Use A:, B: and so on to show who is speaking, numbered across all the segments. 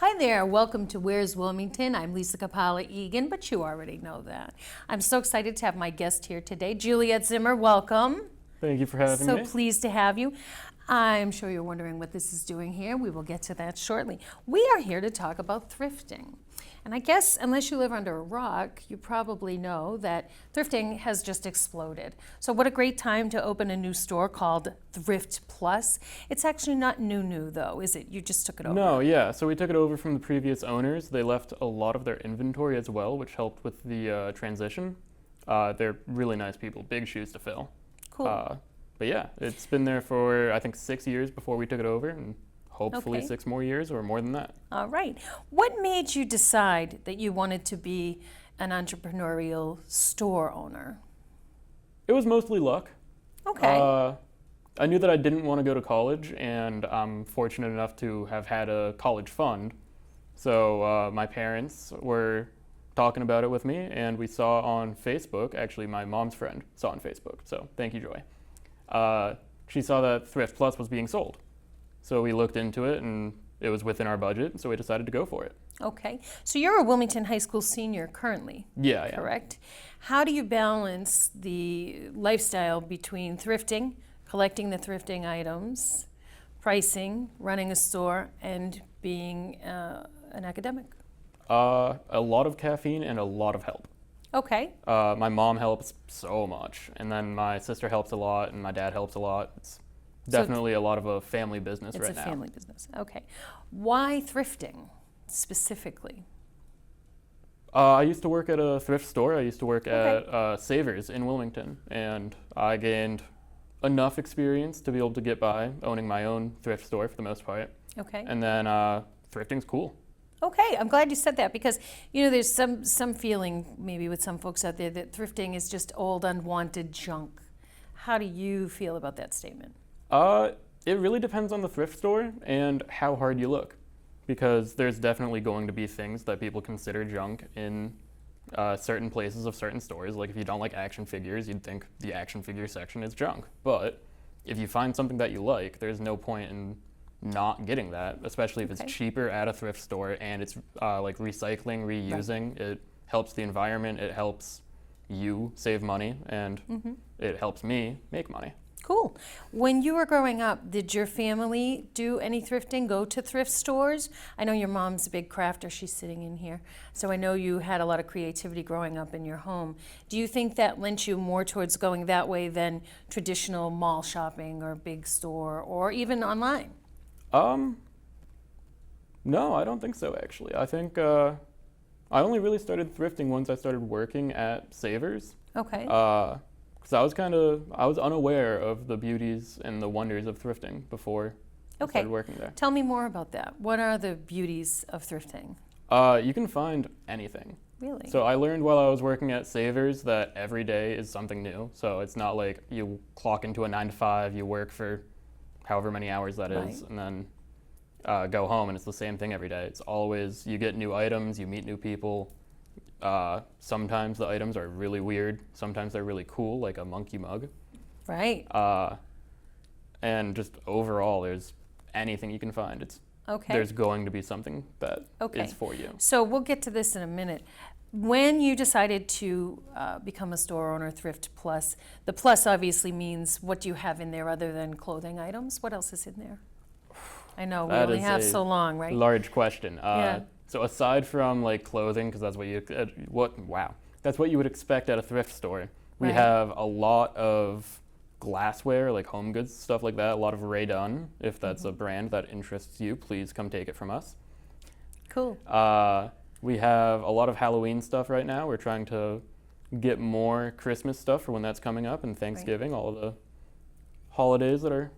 A: Hi there, welcome to Where's Wilmington. I'm Lisa Kapala-Egan, but you already know that. I'm so excited to have my guest here today, Juliet Zimmer. Welcome.
B: Thank you for having me.
A: So pleased to have you. I'm sure you're wondering what this is doing here. We will get to that shortly. We are here to talk about thrifting. And I guess, unless you live under a rock, you probably know that thrifting has just exploded. So what a great time to open a new store called Thrift Plus. It's actually not new though, is it? You just took it over.
B: No, yeah. So we took it over from the previous owners. They left a lot of their inventory as well, which helped with the transition. They're really nice people, big shoes to fill.
A: Cool.
B: But yeah, it's been there for, I think, 6 years before we took it over, and hopefully
A: Okay.
B: 6 more years or more than that.
A: All right. What made you decide that you wanted to be an entrepreneurial store owner?
B: It was mostly luck.
A: Okay.
B: I knew that I didn't want to go to college, and I'm fortunate enough to have had a college fund. So my parents were talking about it with me, and we saw on Facebook, actually my mom's friend saw on Facebook, so thank you, Joy. She saw that Thrift Plus was being sold. So we looked into it, and it was within our budget, so we decided to go for it.
A: Okay. So you're a Wilmington High School senior currently,
B: Yeah, yeah.
A: correct? How do you balance the lifestyle between thrifting, collecting the thrifting items, pricing, running a store, and being an academic?
B: A lot of caffeine and a lot of help.
A: Okay.
B: My mom helps so much, and then my sister helps a lot, and my dad helps a lot. It's definitely a lot of a family business
A: It's
B: right
A: a
B: now.
A: family business. Okay. Why thrifting specifically?
B: I used to work at a thrift store. I used to work
A: Okay.
B: at Savers in Wilmington, and I gained enough experience to be able to get by owning my own thrift store for the most part.
A: Okay.
B: And then thrifting's cool.
A: Okay, I'm glad you said that because, you know, there's some feeling maybe with some folks out there that thrifting is just old, unwanted junk. How do you feel about that statement?
B: It really depends on the thrift store and how hard you look, because there's definitely going to be things that people consider junk in certain places of certain stores. Like if you don't like action figures, you'd think the action figure section is junk. But if you find something that you like, there's no point in not getting that, especially if
A: Okay.
B: it's cheaper at a thrift store and it's like recycling, reusing. It helps the environment, it helps you save money, and it helps me make money.
A: Cool. When you were growing up, did your family do any thrifting, go to thrift stores? I know your mom's a big crafter. She's sitting in here. So I know you had a lot of creativity growing up in your home. Do you think that lent you more towards going that way than traditional mall shopping or big store or even online?
B: No, I don't think so, actually. I think I only really started thrifting once I started working at Savers.
A: Okay.
B: Because I was unaware of the beauties and the wonders of thrifting before I
A: Okay.
B: started working there.
A: Tell me more about that. What are the beauties of thrifting?
B: You can find anything.
A: Really?
B: So I learned while I was working at Savers that every day is something new. So it's not like you clock into a 9 to 5, you work for however many hours that is,
A: Right.
B: and then go home, and it's the same thing every day. It's always, you get new items, you meet new people. Sometimes the items are really weird. Sometimes they're really cool, like a monkey mug.
A: Right.
B: And just overall, there's anything you can find.
A: Okay.
B: There's going to be something that
A: Okay.
B: is for you.
A: So we'll get to this in a minute. When you decided to become a store owner, Thrift Plus, the plus obviously means what do you have in there other than clothing items? What else is in there? I know, we
B: That
A: only
B: is
A: have
B: a
A: so long, right?
B: Large question.
A: Yeah.
B: So aside from like clothing, because that's what you that's what you would expect at a thrift store. We
A: Right.
B: have a lot of glassware, like home goods, stuff like that. A lot of Ray Dunn. If that's a brand that interests you, please come take it from us.
A: Cool.
B: We have a lot of Halloween stuff right now. We're trying to get more Christmas stuff for when that's coming up, and Thanksgiving, all of the holidays that are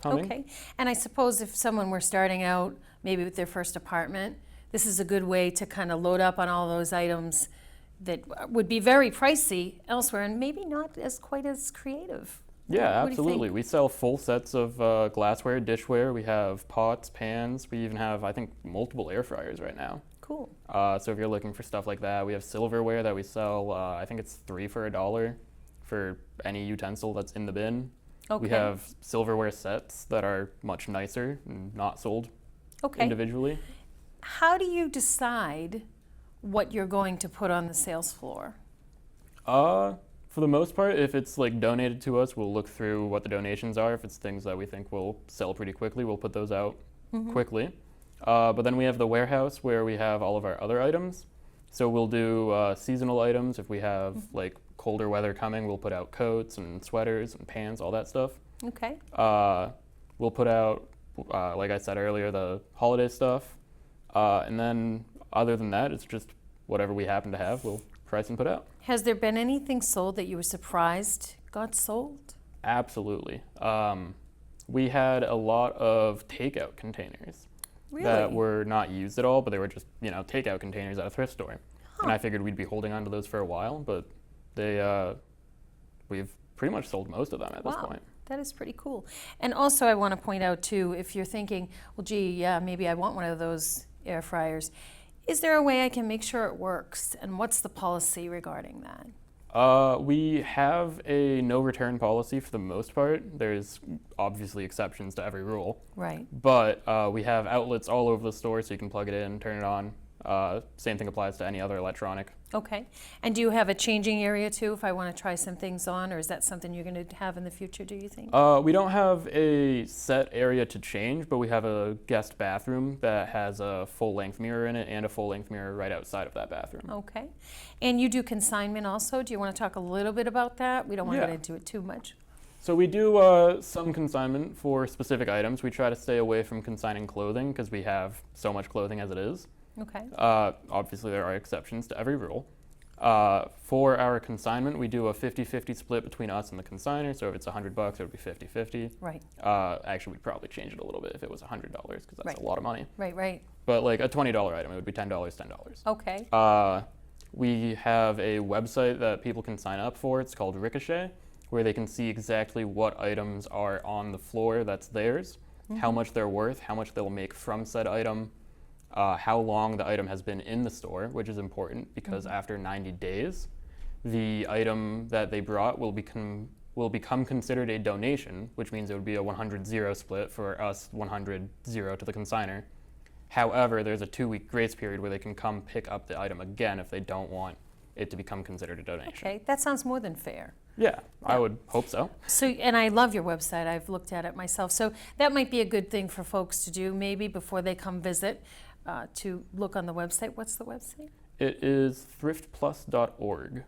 B: coming.
A: Okay. And I suppose if someone were starting out, maybe with their first apartment, this is a good way to kind of load up on all those items that would be very pricey elsewhere and maybe not as quite as creative.
B: Yeah,
A: What do you
B: absolutely.
A: think?
B: We sell full sets of glassware, dishware. We have pots, pans. We even have, I think, multiple air fryers right now.
A: Cool.
B: So if you're looking for stuff like that, we have silverware that we sell. I think it's 3 for $1 for any utensil that's in the bin.
A: Okay.
B: We have silverware sets that are much nicer and not sold
A: Okay.
B: individually.
A: how do you decide what you're going to put on the sales floor?
B: For the most part, if it's like donated to us, we'll look through what the donations are. If it's things that we think will sell pretty quickly, we'll put those out quickly. But then we have the warehouse where we have all of our other items. So we'll do seasonal items. If we have like colder weather coming, we'll put out coats and sweaters and pants, all that stuff.
A: Okay.
B: We'll put out, like I said earlier, the holiday stuff. And then other than that, it's just whatever we happen to have, we'll price and put out.
A: Has there been anything sold that you were surprised got sold?
B: Absolutely. We had a lot of takeout containers
A: Really?
B: that were not used at all, but they were just, takeout containers at a thrift store. And I figured we'd be holding on to those for a while, but we've pretty much sold most of them at this point.
A: That is pretty cool. And also I want to point out too, if you're thinking, well, gee, yeah, maybe I want one of those air fryers. Is there a way I can make sure it works? And what's the policy regarding that?
B: We have a no return policy for the most part. There's obviously exceptions to every rule.
A: Right.
B: But we have outlets all over the store so you can plug it in, turn it on. Same thing applies to any other electronic.
A: Okay. And do you have a changing area too if I want to try some things on, or is that something you're going to have in the future, do you think?
B: We don't have a set area to change, but we have a guest bathroom that has a full-length mirror in it and a full-length mirror right outside of that bathroom.
A: Okay. And you do consignment also. Do you want to talk a little bit about that? We don't want to get into it too much.
B: So we do some consignment for specific items. We try to stay away from consigning clothing because we have so much clothing as it is.
A: Okay.
B: Obviously, there are exceptions to every rule. For our consignment, we do a 50-50 split between us and the consignor. So if it's $100, it would be 50-50.
A: Right.
B: Actually, we'd probably change it a little bit if it was $100 because that's a lot of money.
A: Right.
B: But like a $20 item, it would be $10, $10.
A: Okay.
B: We have a website that people can sign up for. It's called Ricochet, where they can see exactly what items are on the floor that's theirs, how much they're worth, how much they'll make from said item, how long the item has been in the store, which is important because after 90 days, the item that they brought will become considered a donation, which means it would be a 100-0 split for us, 100-0 to the consignor. However, there's a 2-week grace period where they can come pick up the item again if they don't want it to become considered a donation.
A: Okay, that sounds more than fair.
B: Yeah, I would hope so.
A: So, and I love your website. I've looked at it myself. So that might be a good thing for folks to do maybe before they come visit, to look on the website. What's the website?
B: It is thriftplus.org.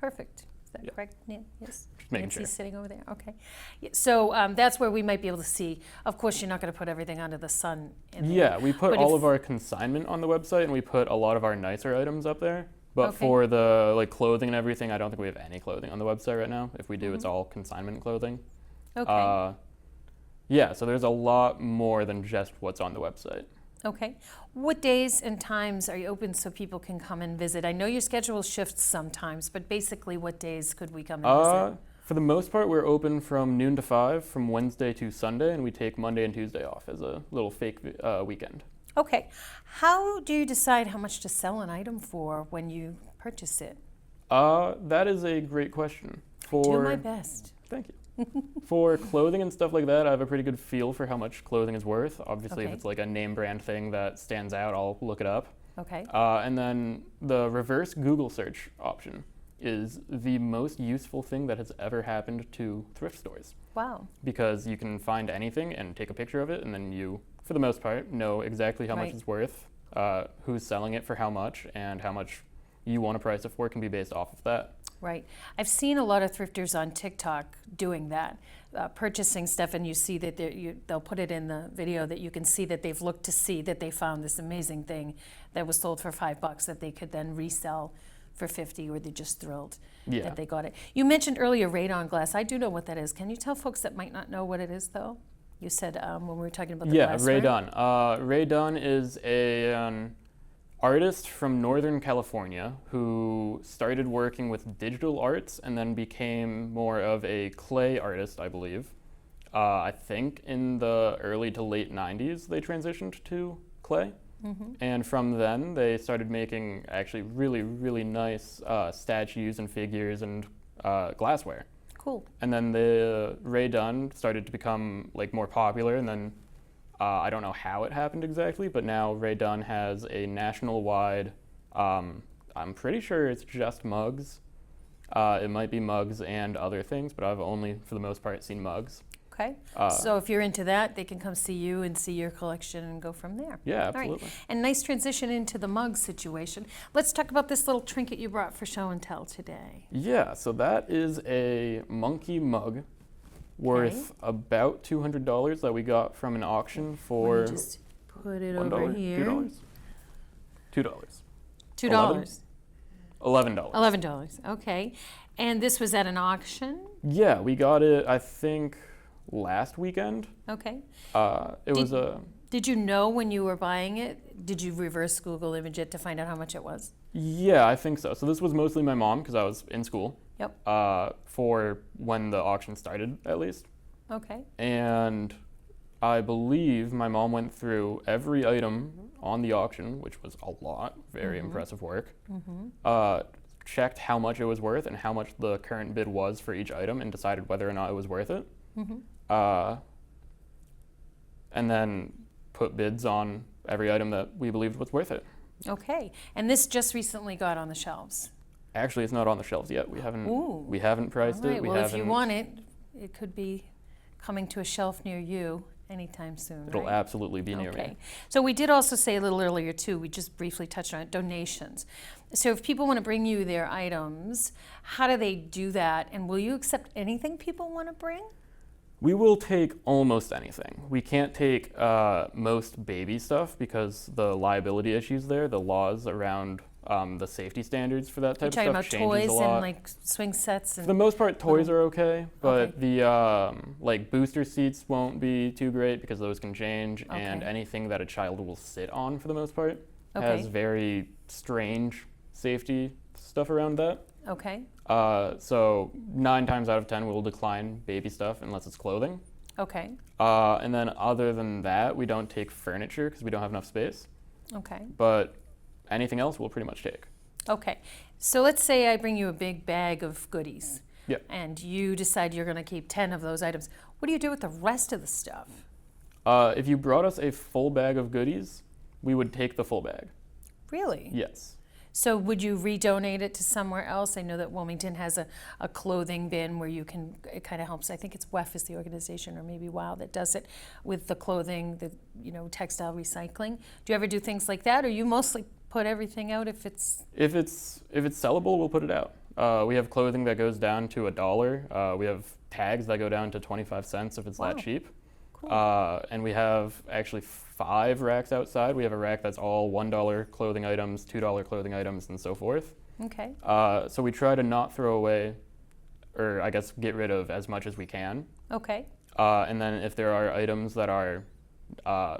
A: Perfect. Is that correct? Yes.
B: Just making
A: Nancy's
B: sure.
A: sitting over there. Okay. Yeah, so that's where we might be able to see. Of course, you're not going to put everything under the sun.
B: Yeah, we put
A: But
B: all
A: if-
B: of our consignment on the website, and we put a lot of our nicer items up there. But
A: Okay.
B: for the clothing and everything, I don't think we have any clothing on the website right now. If we do, it's all consignment clothing.
A: Okay.
B: Yeah, so there's a lot more than just what's on the website.
A: Okay. What days and times are you open so people can come and visit? I know your schedule shifts sometimes, but basically what days could we come and visit?
B: For the most part, we're open from noon to 5 from Wednesday to Sunday, and we take Monday and Tuesday off as a little fake weekend.
A: Okay. How do you decide how much to sell an item for when you purchase it?
B: That is a great question.
A: Do my best.
B: Thank you. For clothing and stuff like that, I have a pretty good feel for how much clothing is worth. Obviously, if
A: Okay.
B: it's like a name brand thing that stands out, I'll look it up.
A: Okay.
B: And then the reverse Google search option is the most useful thing that has ever happened to thrift stores,
A: Wow.
B: because you can find anything and take a picture of it, and then you, for the most part, know exactly how much
A: Right.
B: it's worth, who's selling it for how much, and how much you want to price it for can be based off of that.
A: Right. I've seen a lot of thrifters on TikTok doing that, purchasing stuff, and you see that they'll put it in the video that you can see that they've looked to see that they found this amazing thing that was sold for $5 that they could then resell for 50, or they're just thrilled
B: Yeah.
A: that they got it. You mentioned earlier radon glass. I do know what that is. Can you tell folks that might not know what it is, though? You said when we were talking about the
B: Yeah,
A: glassware.
B: Ray Dunn. Ray Dunn is an artist from Northern California who started working with digital arts and then became more of a clay artist, I believe. I think in the early to late 90s they transitioned to clay. And from then they started making actually really, really nice statues and figures and glassware.
A: Cool.
B: And then the Ray Dunn started to become like more popular, and then I don't know how it happened exactly, but now Ray Dunn has a national-wide, I'm pretty sure it's just mugs. It might be mugs and other things, but I've only, for the most part, seen mugs.
A: Okay. So if you're into that, they can come see you and see your collection and go from there.
B: Yeah,
A: All right.
B: absolutely.
A: And nice transition into the mug situation. Let's talk about this little trinket you brought for show and tell today.
B: Yeah, so that is a monkey mug worth about $200 that we got from an auction for
A: Let me just put it
B: $1,
A: over here.
B: $2. $2.
A: $2.
B: $11.
A: $11. Okay. And this was at an auction?
B: Yeah, we got it, I think, last weekend.
A: Okay.
B: Did
A: you know when you were buying it? Did you reverse Google image it to find out how much it was?
B: Yeah, I think so. So this was mostly my mom because I was in school.
A: Yep.
B: For when the auction started, at least.
A: Okay.
B: And I believe my mom went through every item on the auction, which was a lot, very impressive work. Checked how much it was worth and how much the current bid was for each item and decided whether or not it was worth it. And then put bids on every item that we believed was worth it.
A: Okay. And this just recently got on the shelves.
B: Actually, it's not on the shelves yet. We haven't
A: Ooh.
B: we haven't priced
A: All right.
B: it. We
A: Well,
B: haven't.
A: if you want it, it could be coming to a shelf near you anytime soon.
B: It'll
A: right?
B: absolutely be near
A: Okay.
B: me.
A: So we did also say a little earlier too, we just briefly touched on it, donations. So if people want to bring you their items, how do they do that? And will you accept anything people want to bring?
B: We will take almost anything. We can't take most baby stuff because the liability issues there, the laws around the safety standards for that type
A: You're
B: of
A: talking
B: stuff
A: about
B: changes
A: toys
B: a lot.
A: and like swing sets
B: For
A: and
B: the most part, toys are okay, but
A: Okay.
B: the like booster seats won't be too great because those can change, and
A: Okay.
B: anything that a child will sit on for the most part
A: Okay.
B: has very strange safety stuff around that.
A: okay,
B: So 9 times out of 10 we'll decline baby stuff unless it's clothing.
A: okay,
B: And then other than that, we don't take furniture because we don't have enough space.
A: okay,
B: But anything else we'll pretty much take.
A: okay. So let's say I bring you a big bag of goodies.
B: Yep.
A: And you decide you're going to keep 10 of those items. What do you do with the rest of the stuff?
B: If you brought us a full bag of goodies, we would take the full bag.
A: Really?
B: Yes.
A: So would you redonate it to somewhere else? I know that Wilmington has a clothing bin where you can, it kind of helps. I think it's WEF is the organization, or maybe WOW that does it with the clothing, the textile recycling. Do you ever do things like that, or you mostly put everything out if it's?
B: If it's sellable, we'll put it out. We have clothing that goes down to $1. We have tags that go down to 25 cents if it's
A: Wow.
B: that cheap.
A: Cool.
B: And we have actually 5 racks outside. We have a rack that's all $1 clothing items, $2 clothing items, and so forth.
A: Okay.
B: So we try to not throw away, or I guess get rid of as much as we can.
A: Okay.
B: And then if there are items that are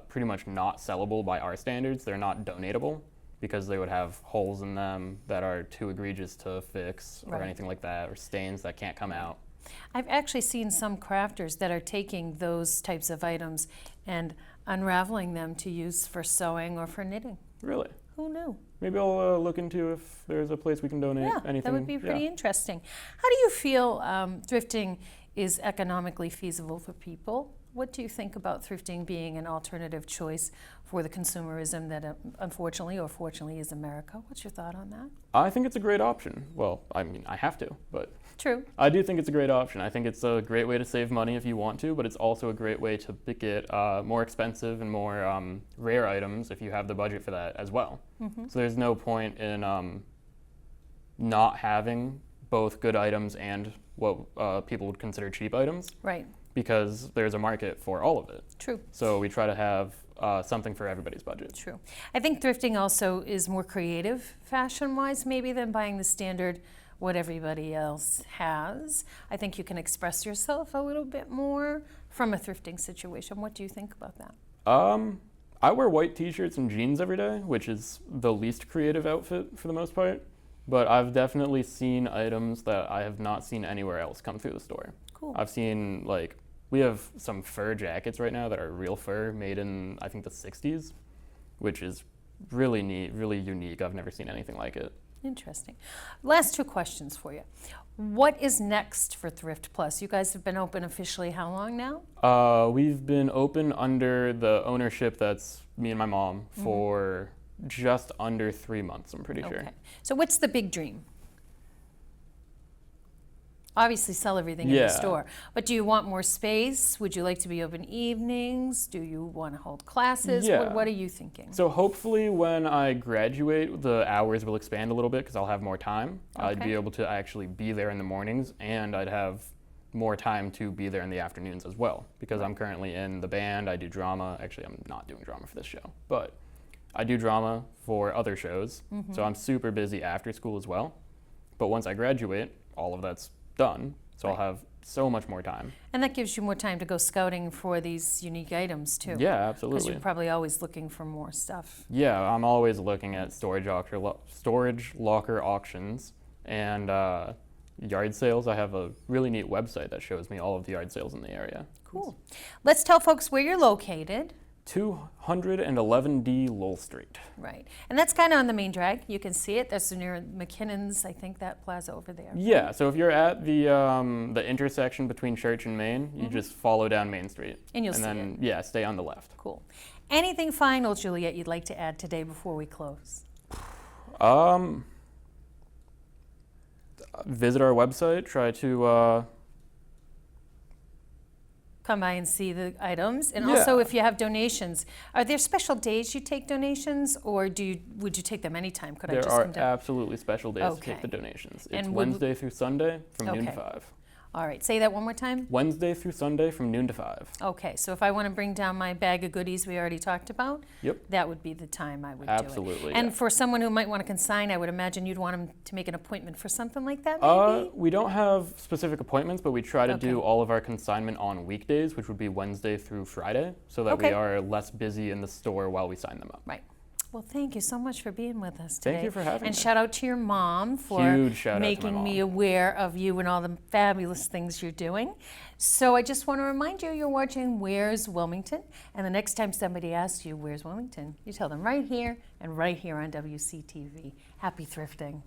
B: pretty much not sellable by our standards, they're not donatable because they would have holes in them that are too egregious to fix or
A: Right.
B: anything like that, or stains that can't come out.
A: I've actually seen some crafters that are taking those types of items and unraveling them to use for sewing or for knitting.
B: Really?
A: Who knew?
B: Maybe I'll look into if there's a place we can donate
A: Yeah,
B: anything.
A: that would be pretty
B: Yeah.
A: interesting. How do you feel thrifting is economically feasible for people? What do you think about thrifting being an alternative choice for the consumerism that unfortunately or fortunately is America? What's your thought on that?
B: I think it's a great option. Well, I mean, I have to, but
A: True.
B: I do think it's a great option. I think it's a great way to save money if you want to, but it's also a great way to get more expensive and more rare items if you have the budget for that as well. So there's no point in not having both good items and what people would consider cheap items,
A: Right.
B: because there's a market for all of it.
A: True.
B: So we try to have something for everybody's budget.
A: True. I think thrifting also is more creative fashion-wise maybe than buying the standard what everybody else has. I think you can express yourself a little bit more from a thrifting situation. What do you think about that?
B: I wear white t-shirts and jeans every day, which is the least creative outfit for the most part. But I've definitely seen items that I have not seen anywhere else come through the store.
A: Cool.
B: I've seen, like, we have some fur jackets right now that are real fur made in, I think, the 60s, which is really neat, really unique. I've never seen anything like it.
A: Interesting. Last two questions for you. What is next for Thrift Plus? You guys have been open officially how long now?
B: We've been open under the ownership that's me and my mom for just under 3 months, I'm pretty sure.
A: Okay. So what's the big dream? Obviously sell everything in the store, but do you want more space? Would you like to be open evenings? Do you want to hold classes?
B: Yeah.
A: What are you thinking?
B: So hopefully when I graduate, the hours will expand a little bit because I'll have more time. I'd
A: Okay.
B: be able to actually be there in the mornings, and I'd have more time to be there in the afternoons as well, because I'm currently in the band. I do drama. Actually, I'm not doing drama for this show, but I do drama for other shows. So I'm super busy after school as well. But once I graduate, all of that's done, so I'll have so much more time.
A: And that gives you more time to go scouting for these unique items too.
B: Yeah,
A: Because
B: absolutely.
A: you're probably always looking for more stuff.
B: Yeah, I'm always looking at storage locker auctions and yard sales. I have a really neat website that shows me all of the yard sales in the area.
A: Cool. Let's tell folks where you're located.
B: 211D Lowell Street.
A: Right. And that's kind of on the main drag. You can see it. That's near McKinnon's, I think, that plaza over there.
B: Yeah, so if you're at the intersection between Church and Main, you just follow down Main Street.
A: And you'll
B: and
A: see
B: then, yeah, stay on the left.
A: Cool. Anything final, Juliet, you'd like to add today before we close?
B: Visit our website, try to
A: Come by and see the items. And also,
B: Yeah.
A: if you have donations, are there special days you take donations, or would you take them anytime? Could I
B: there
A: just
B: are
A: come down?
B: absolutely special days to take
A: Okay.
B: the donations. It's
A: And would-
B: Wednesday through Sunday from noon to
A: Okay.
B: 5.
A: All right, say that one more time.
B: Wednesday through Sunday from noon to 5.
A: Okay, so if I want to bring down my bag of goodies we already talked about,
B: Yep.
A: that would be the time I would do
B: Absolutely,
A: it. And
B: yeah.
A: for someone who might want to consign, I would imagine you'd want them to make an appointment for something like that, maybe?
B: We don't have specific appointments, but we try to
A: Okay.
B: do all of our consignment on weekdays, which would be Wednesday through Friday, so that
A: Okay.
B: we are less busy in the store while we sign them up.
A: Right. Well, thank you so much for being with us today.
B: Thank you for having
A: And
B: me.
A: shout out to your mom for
B: Huge shout out to my
A: making me
B: mom.
A: aware of you and all the fabulous things you're doing. So I just want to remind you, you're watching Where's Wilmington? And the next time somebody asks you, where's Wilmington? You tell them right here and right here on WCTV. Happy thrifting.